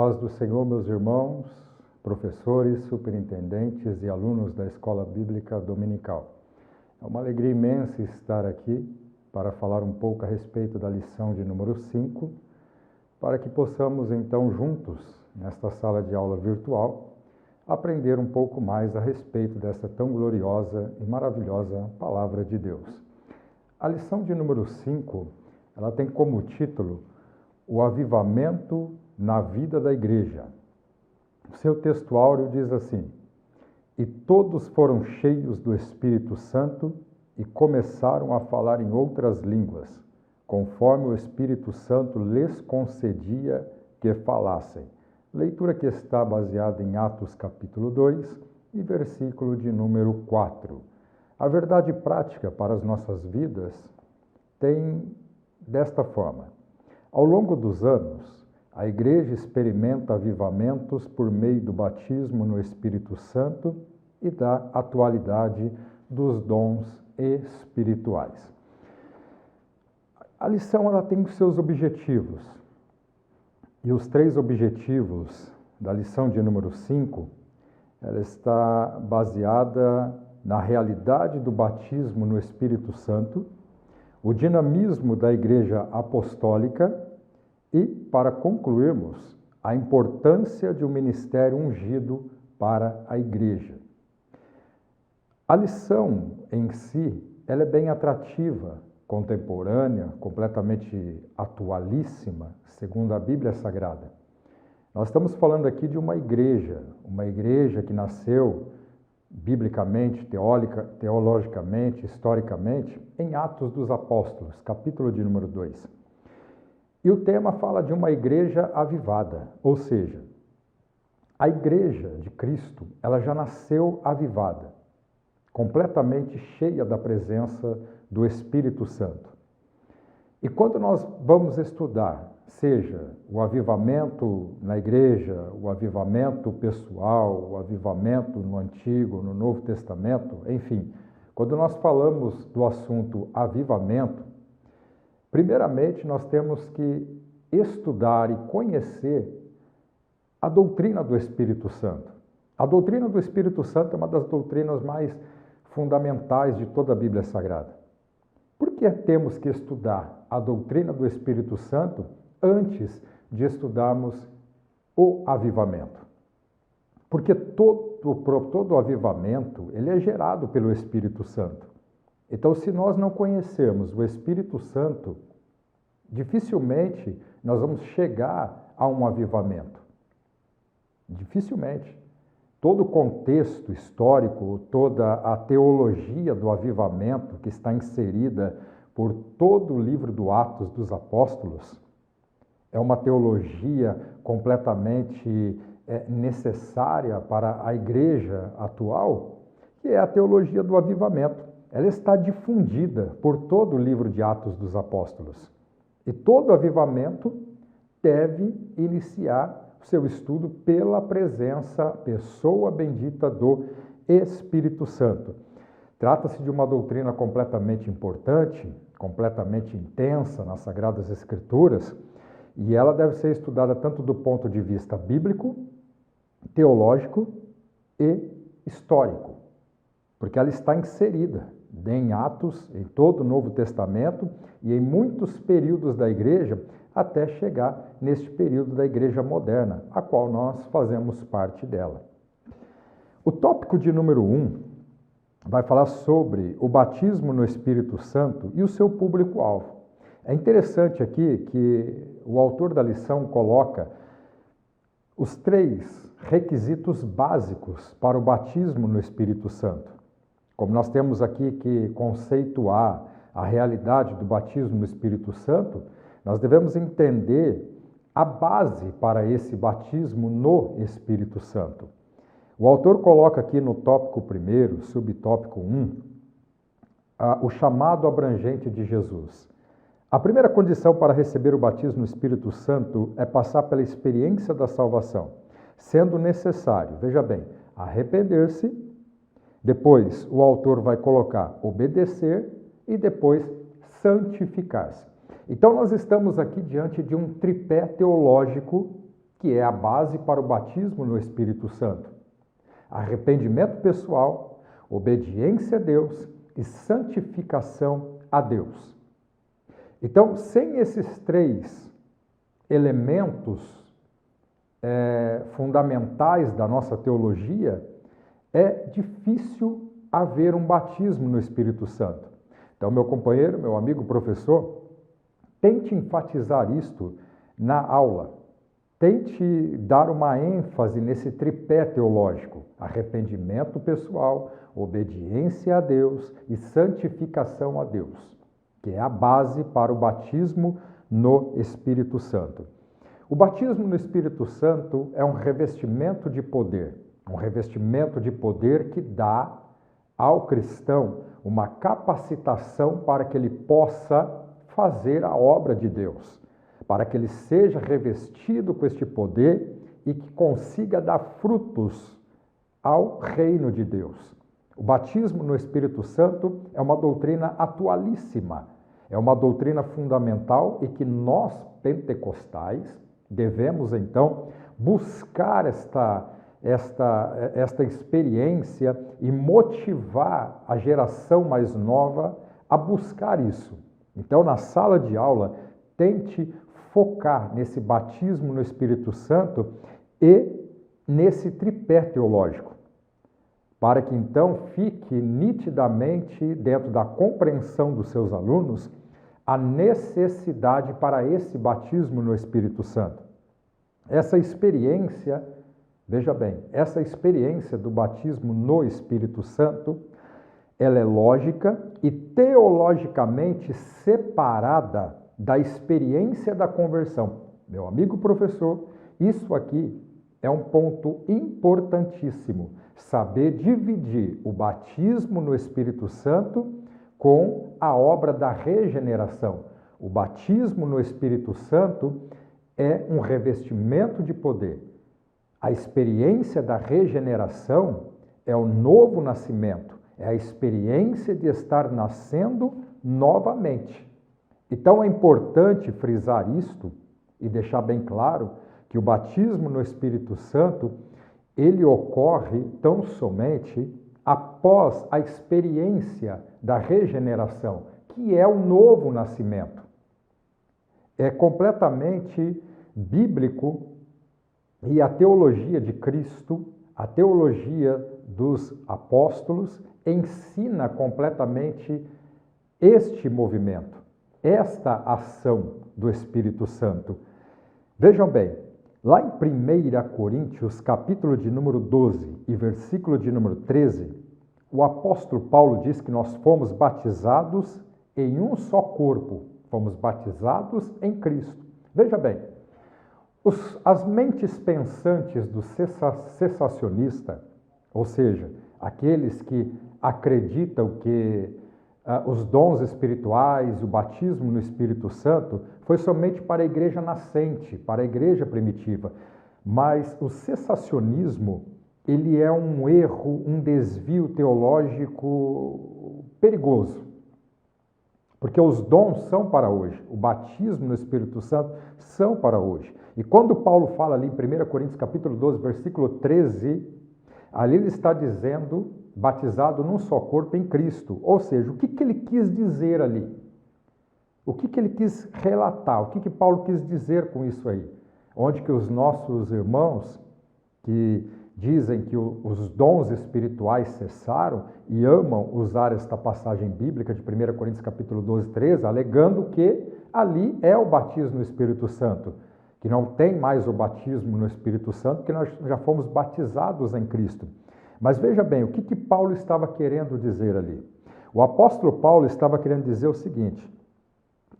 paz do Senhor, meus irmãos, professores, superintendentes e alunos da Escola Bíblica Dominical. É uma alegria imensa estar aqui para falar um pouco a respeito da lição de número 5, para que possamos então juntos, nesta sala de aula virtual, aprender um pouco mais a respeito dessa tão gloriosa e maravilhosa Palavra de Deus. A lição de número 5, ela tem como título O Avivamento na Vida da Igreja. O seu textuário diz assim: E todos foram cheios do Espírito Santo e começaram a falar em outras línguas, conforme o Espírito Santo lhes concedia que falassem. Leitura que está baseada em Atos capítulo 2 e versículo de número 4. A verdade prática para as nossas vidas tem desta forma. Ao longo dos anos, a Igreja experimenta avivamentos por meio do batismo no Espírito Santo e da atualidade dos dons espirituais. A lição ela tem os seus objetivos. E os 3 objetivos da lição de número 5, ela está baseada na realidade do batismo no Espírito Santo, o dinamismo da Igreja Apostólica e, para concluirmos, a importância de um ministério ungido para a Igreja. A lição em si, ela é bem atrativa, contemporânea, completamente atualíssima, segundo a Bíblia Sagrada. Nós estamos falando aqui de uma igreja que nasceu biblicamente, teologicamente, historicamente, em Atos dos Apóstolos, capítulo de número 2. E o tema fala de uma igreja avivada, ou seja, a igreja de Cristo, ela já nasceu avivada, completamente cheia da presença do Espírito Santo. E quando nós vamos estudar, seja o avivamento na igreja, o avivamento pessoal, o avivamento no Antigo, no Novo Testamento, enfim, quando nós falamos do assunto avivamento, primeiramente nós temos que estudar e conhecer a doutrina do Espírito Santo. A doutrina do Espírito Santo é uma das doutrinas mais fundamentais de toda a Bíblia Sagrada. Por que temos que estudar a doutrina do Espírito Santo antes de estudarmos o avivamento? Porque todo avivamento ele é gerado pelo Espírito Santo. Então, se nós não conhecermos o Espírito Santo, dificilmente nós vamos chegar a um avivamento. Dificilmente. Todo o contexto histórico, toda a teologia do avivamento que está inserida por todo o livro do Atos dos Apóstolos, é uma teologia completamente necessária para a igreja atual, que é a teologia do avivamento. Ela está difundida por todo o livro de Atos dos Apóstolos. E todo avivamento deve iniciar seu estudo pela presença, pessoa bendita do Espírito Santo. Trata-se de uma doutrina completamente importante, completamente intensa nas Sagradas Escrituras, e ela deve ser estudada tanto do ponto de vista bíblico, teológico e histórico, porque ela está inserida em Atos, em todo o Novo Testamento e em muitos períodos da igreja, até chegar neste período da igreja moderna, a qual nós fazemos parte dela. O tópico de número 1 vai falar sobre o batismo no Espírito Santo e o seu público-alvo. É interessante aqui que o autor da lição coloca os 3 requisitos básicos para o batismo no Espírito Santo. Como nós temos aqui que conceituar a realidade do batismo no Espírito Santo, nós devemos entender a base para esse batismo no Espírito Santo. O autor coloca aqui no tópico 1, subtópico 1, o chamado abrangente de Jesus. A primeira condição para receber o batismo no Espírito Santo é passar pela experiência da salvação, sendo necessário, veja bem, arrepender-se, depois o autor vai colocar obedecer e depois santificar-se. Então nós estamos aqui diante de um tripé teológico que é a base para o batismo no Espírito Santo. Arrependimento pessoal, obediência a Deus e santificação a Deus. Então, sem esses três elementos fundamentais da nossa teologia, é difícil haver um batismo no Espírito Santo. Então, meu companheiro, meu amigo professor, tente enfatizar isto na aula. Tente dar uma ênfase nesse tripé teológico: arrependimento pessoal, obediência a Deus e santificação a Deus, que é a base para o batismo no Espírito Santo. O batismo no Espírito Santo é um revestimento de poder que dá ao cristão uma capacitação para que ele possa fazer a obra de Deus, para que ele seja revestido com este poder e que consiga dar frutos ao reino de Deus. O batismo no Espírito Santo é uma doutrina atualíssima, é uma doutrina fundamental e que nós, pentecostais, devemos então buscar esta experiência e motivar a geração mais nova a buscar isso. Então, na sala de aula, tente focar nesse batismo no Espírito Santo e nesse tripé teológico, para que então fique nitidamente dentro da compreensão dos seus alunos a necessidade para esse batismo no Espírito Santo. Essa experiência, veja bem, essa experiência do batismo no Espírito Santo, ela é lógica e teologicamente separada da experiência da conversão. Meu amigo professor, isso aqui é um ponto importantíssimo, saber dividir o batismo no Espírito Santo com a obra da regeneração. O batismo no Espírito Santo é um revestimento de poder. A experiência da regeneração é o novo nascimento, é a experiência de estar nascendo novamente. Então é importante frisar isto e deixar bem claro que o batismo no Espírito Santo, ele ocorre tão somente após a experiência da regeneração, que é o novo nascimento. É completamente bíblico e a teologia de Cristo, a teologia dos apóstolos, ensina completamente este movimento, esta ação do Espírito Santo. Vejam bem, lá em 1 Coríntios, capítulo de número 12 e versículo de número 13, o apóstolo Paulo diz que nós fomos batizados em um só corpo, fomos batizados em Cristo. Veja bem, as mentes pensantes do cessacionista, ou seja, aqueles que acreditam que os dons espirituais, o batismo no Espírito Santo, foi somente para a igreja nascente, para a igreja primitiva. Mas o cessacionismo, ele é um erro, um desvio teológico perigoso. Porque os dons são para hoje, o batismo no Espírito Santo são para hoje. E quando Paulo fala ali em 1 Coríntios capítulo 12, versículo 13, ali ele está dizendo, batizado num só corpo em Cristo. Ou seja, o que ele quis dizer ali? O que ele quis relatar? O que Paulo quis dizer com isso aí? Onde que os nossos irmãos que dizem que os dons espirituais cessaram e amam usar esta passagem bíblica de 1 Coríntios capítulo 12, 13, alegando que ali é o batismo no Espírito Santo, que não tem mais o batismo no Espírito Santo, que nós já fomos batizados em Cristo. Mas veja bem, o que Paulo estava querendo dizer ali? O apóstolo Paulo estava querendo dizer o seguinte,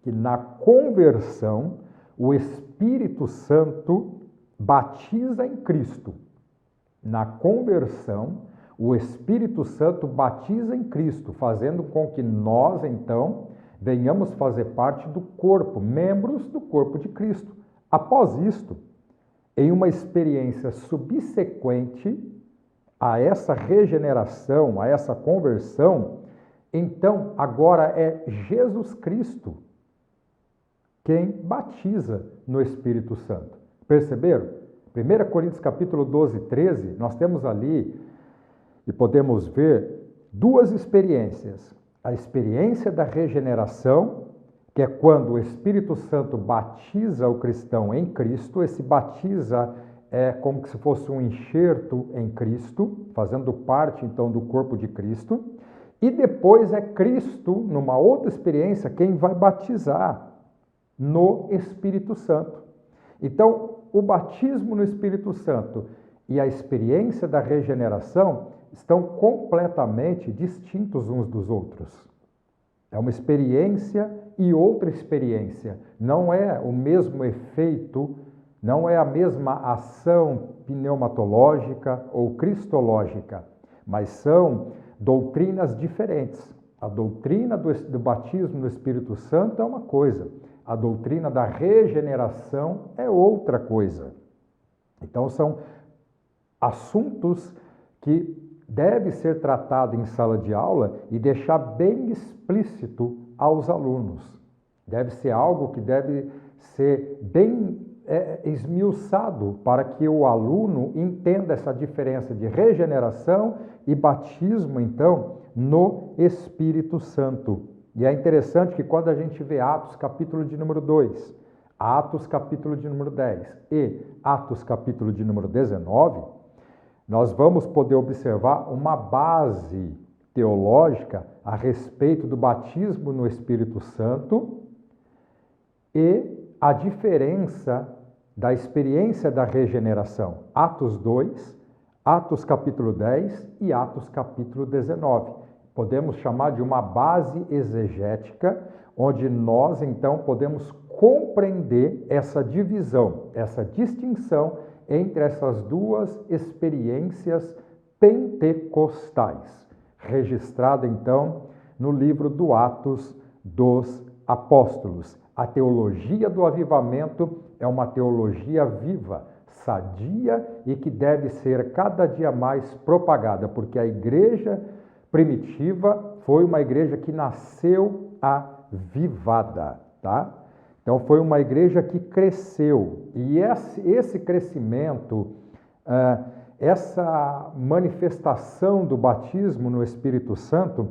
que na conversão o Espírito Santo batiza em Cristo. Na conversão, o Espírito Santo batiza em Cristo, fazendo com que nós, então, venhamos fazer parte do corpo, membros do corpo de Cristo. Após isto, em uma experiência subsequente a essa regeneração, a essa conversão, então agora é Jesus Cristo quem batiza no Espírito Santo. Perceberam? 1 Coríntios capítulo 12, 13, nós temos ali, e podemos ver, duas experiências. A experiência da regeneração, que é quando o Espírito Santo batiza o cristão em Cristo. Esse batiza é como se fosse um enxerto em Cristo, fazendo parte então do corpo de Cristo. E depois é Cristo, numa outra experiência, quem vai batizar no Espírito Santo. Então, o batismo no Espírito Santo e a experiência da regeneração estão completamente distintos uns dos outros. É uma experiência e outra experiência. Não é o mesmo efeito, não é a mesma ação pneumatológica ou cristológica, mas são doutrinas diferentes. A doutrina do batismo no Espírito Santo é uma coisa, a doutrina da regeneração é outra coisa. Então, são assuntos que devem ser tratados em sala de aula e deixar bem explícito aos alunos. Deve ser algo que deve ser bem esmiuçado para que o aluno entenda essa diferença de regeneração e batismo, então, no Espírito Santo. E é interessante que quando a gente vê Atos capítulo de número 2, Atos capítulo de número 10 e Atos capítulo de número 19, nós vamos poder observar uma base teológica a respeito do batismo no Espírito Santo e a diferença da experiência da regeneração. Atos 2, Atos capítulo 10 e Atos capítulo 19. Podemos chamar de uma base exegética, onde nós, então, podemos compreender essa divisão, essa distinção entre essas duas experiências pentecostais, registrada, então, no livro do Atos dos Apóstolos. A teologia do avivamento é uma teologia viva, sadia e que deve ser cada dia mais propagada, porque a igreja primitiva foi uma igreja que nasceu avivada, tá? Então, foi uma igreja que cresceu. E esse crescimento, essa manifestação do batismo no Espírito Santo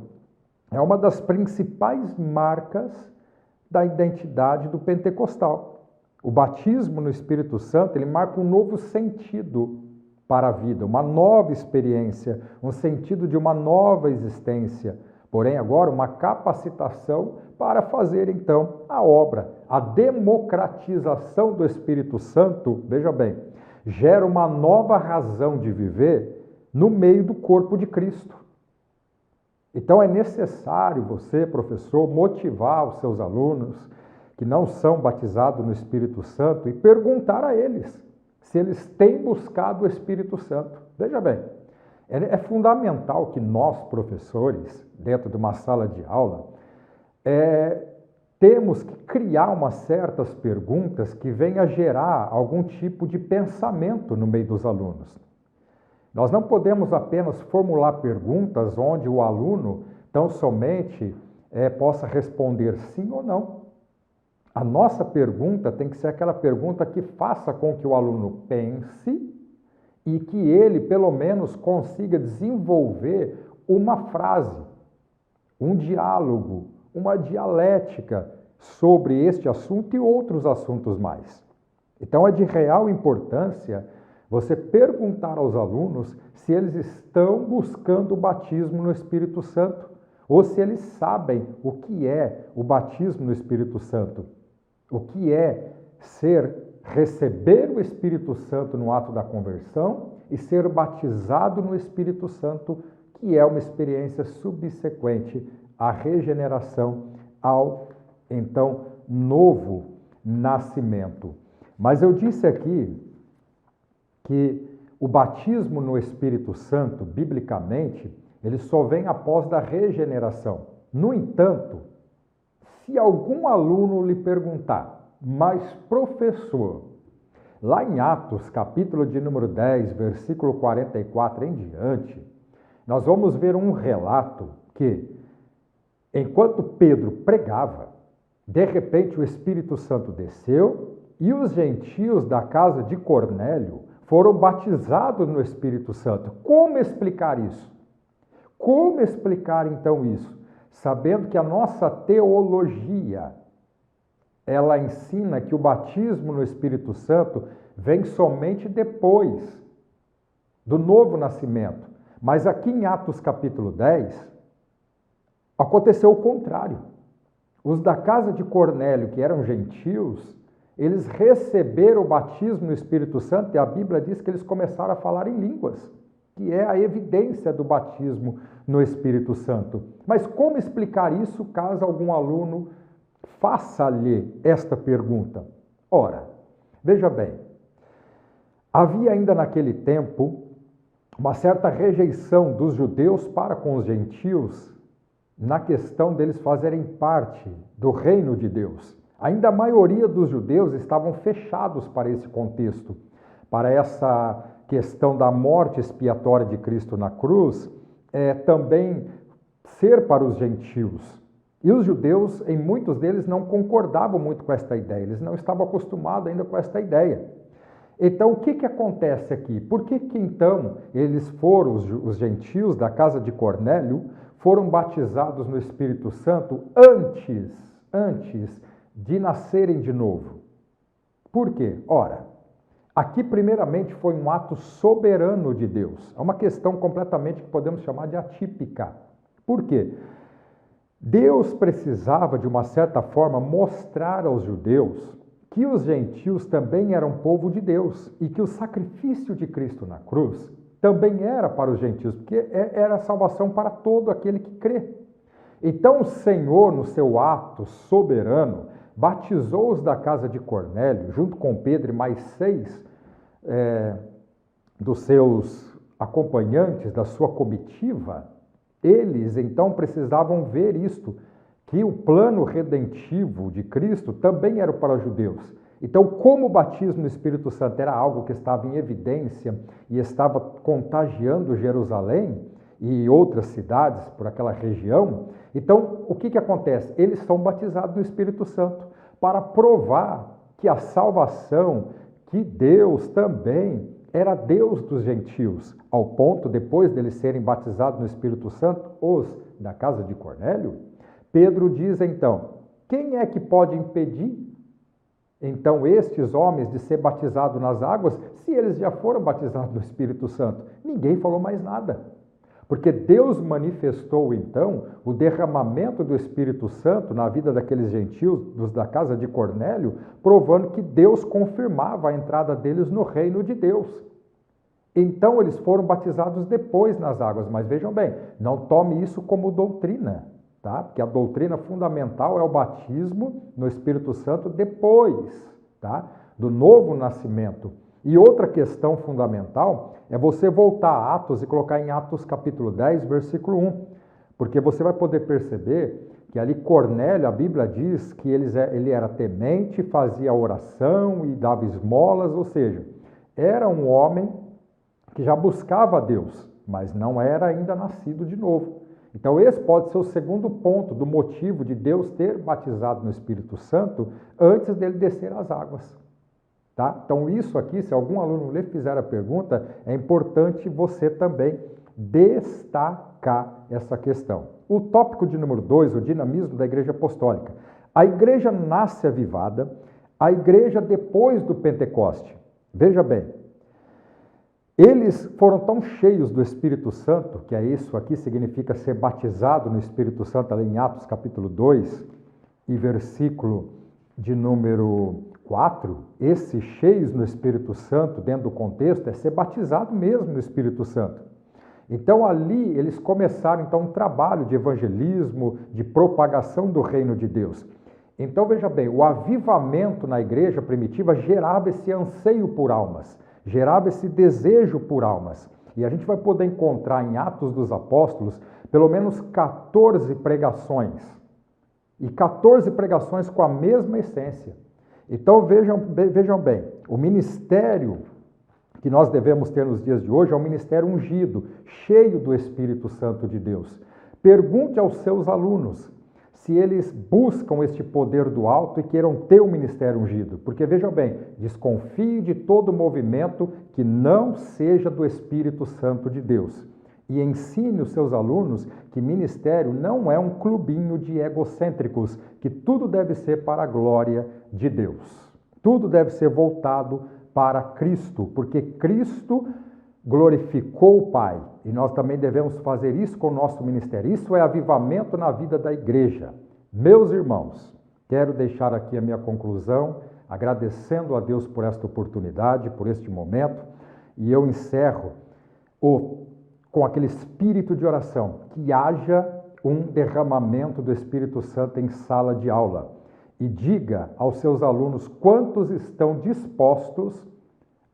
é uma das principais marcas da identidade do pentecostal. O batismo no Espírito Santo, ele marca um novo sentido para a vida, uma nova experiência, um sentido de uma nova existência. Porém, agora, uma capacitação para fazer, então, a obra. A democratização do Espírito Santo, veja bem, gera uma nova razão de viver no meio do corpo de Cristo. Então, é necessário você, professor, motivar os seus alunos que não são batizados no Espírito Santo e perguntar a eles se eles têm buscado o Espírito Santo. Veja bem, é fundamental que nós, professores, dentro de uma sala de aula, temos que criar umas certas perguntas que venham a gerar algum tipo de pensamento no meio dos alunos. Nós não podemos apenas formular perguntas onde o aluno tão somente possa responder sim ou não. A nossa pergunta tem que ser aquela pergunta que faça com que o aluno pense e que ele, pelo menos, consiga desenvolver uma frase, um diálogo, uma dialética sobre este assunto e outros assuntos mais. Então, é de real importância você perguntar aos alunos se eles estão buscando o batismo no Espírito Santo ou se eles sabem o que é o batismo no Espírito Santo, o que é receber o Espírito Santo no ato da conversão e ser batizado no Espírito Santo, que é uma experiência subsequente à regeneração, ao, então, novo nascimento. Mas eu disse aqui que o batismo no Espírito Santo, biblicamente, ele só vem após da regeneração. No entanto, se algum aluno lhe perguntar, mas professor, lá em Atos, capítulo de número 10, versículo 44 em diante, nós vamos ver um relato que, enquanto Pedro pregava, de repente o Espírito Santo desceu e os gentios da casa de Cornélio foram batizados no Espírito Santo. Como explicar isso? Como explicar então isso? Sabendo que a nossa teologia, ela ensina que o batismo no Espírito Santo vem somente depois do novo nascimento. Mas aqui em Atos capítulo 10, aconteceu o contrário. Os da casa de Cornélio, que eram gentios, eles receberam o batismo no Espírito Santo e a Bíblia diz que eles começaram a falar em línguas, que é a evidência do batismo no Espírito Santo. Mas como explicar isso caso algum aluno faça-lhe esta pergunta? Ora, veja bem, havia ainda naquele tempo uma certa rejeição dos judeus para com os gentios na questão deles fazerem parte do reino de Deus. Ainda a maioria dos judeus estavam fechados para esse contexto, para essa questão da morte expiatória de Cristo na cruz, também ser para os gentios. E os judeus, em muitos deles, não concordavam muito com esta ideia, eles não estavam acostumados ainda com esta ideia. Então, o que acontece aqui? Por que então eles foram, os gentios da casa de Cornélio, foram batizados no Espírito Santo antes de nascerem de novo? Por quê? Ora, aqui primeiramente foi um ato soberano de Deus. É uma questão completamente que podemos chamar de atípica. Por quê? Deus precisava, de uma certa forma, mostrar aos judeus que os gentios também eram povo de Deus e que o sacrifício de Cristo na cruz também era para os gentios, porque era a salvação para todo aquele que crê. Então o Senhor, no seu ato soberano, batizou os da casa de Cornélio, junto com Pedro e mais 6 dos seus acompanhantes, da sua comitiva. Eles então precisavam ver isto, que o plano redentivo de Cristo também era para os judeus. Então, como o batismo no Espírito Santo era algo que estava em evidência e estava contagiando Jerusalém e outras cidades por aquela região, então o que acontece? Eles são batizados no Espírito Santo para provar que a salvação, que Deus também era Deus dos gentios, ao ponto, depois deles serem batizados no Espírito Santo, os da casa de Cornélio, Pedro diz então, quem é que pode impedir então estes homens de ser batizados nas águas, se eles já foram batizados no Espírito Santo? Ninguém falou mais nada, porque Deus manifestou então o derramamento do Espírito Santo na vida daqueles gentios, dos da casa de Cornélio, provando que Deus confirmava a entrada deles no reino de Deus. Então eles foram batizados depois nas águas, mas vejam bem, não tome isso como doutrina. Tá? Porque a doutrina fundamental é o batismo no Espírito Santo depois, tá? Do novo nascimento. E outra questão fundamental é você voltar a Atos e colocar em Atos capítulo 10, versículo 1, porque você vai poder perceber que ali Cornélio, a Bíblia diz que ele era temente, fazia oração e dava esmolas, ou seja, era um homem que já buscava a Deus, mas não era ainda nascido de novo. Então esse pode ser o segundo ponto do motivo de Deus ter batizado no Espírito Santo antes dele descer às águas. Tá? Então isso aqui, se algum aluno lhe fizer a pergunta, é importante você também destacar essa questão. O tópico de número 2, o dinamismo da Igreja Apostólica. A igreja nasce avivada, a igreja depois do Pentecoste. Veja bem, eles foram tão cheios do Espírito Santo, que é isso aqui, significa ser batizado no Espírito Santo, ali em Atos capítulo 2 e versículo de número 4, esse cheios no Espírito Santo, dentro do contexto, é ser batizado mesmo no Espírito Santo. Então ali eles começaram então um trabalho de evangelismo, de propagação do reino de Deus. Então veja bem, o avivamento na igreja primitiva gerava esse anseio por almas, gerava esse desejo por almas. E a gente vai poder encontrar em Atos dos Apóstolos pelo menos 14 pregações. E 14 pregações com a mesma essência. Então vejam bem, o ministério que nós devemos ter nos dias de hoje é um ministério ungido, cheio do Espírito Santo de Deus. Pergunte aos seus alunos se eles buscam este poder do alto e queiram ter um ministério ungido. Porque, vejam bem, desconfie de todo movimento que não seja do Espírito Santo de Deus. E ensine os seus alunos que ministério não é um clubinho de egocêntricos, que tudo deve ser para a glória de Deus. Tudo deve ser voltado para Cristo, porque Cristo glorificou o Pai. E nós também devemos fazer isso com o nosso ministério. Isso é avivamento na vida da igreja. Meus irmãos, quero deixar aqui a minha conclusão, agradecendo a Deus por esta oportunidade, por este momento, e eu encerro com aquele espírito de oração, que haja um derramamento do Espírito Santo em sala de aula. E diga aos seus alunos quantos estão dispostos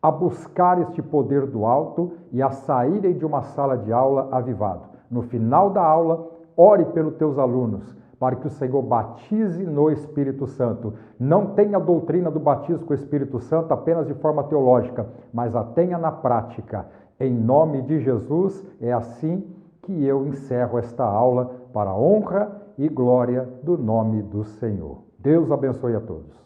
a buscar este poder do alto e a saírem de uma sala de aula avivado. No final da aula, ore pelos teus alunos, para que o Senhor batize no Espírito Santo. Não tenha a doutrina do batismo com o Espírito Santo apenas de forma teológica, mas a tenha na prática. Em nome de Jesus, é assim que eu encerro esta aula para a honra e glória do nome do Senhor. Deus abençoe a todos.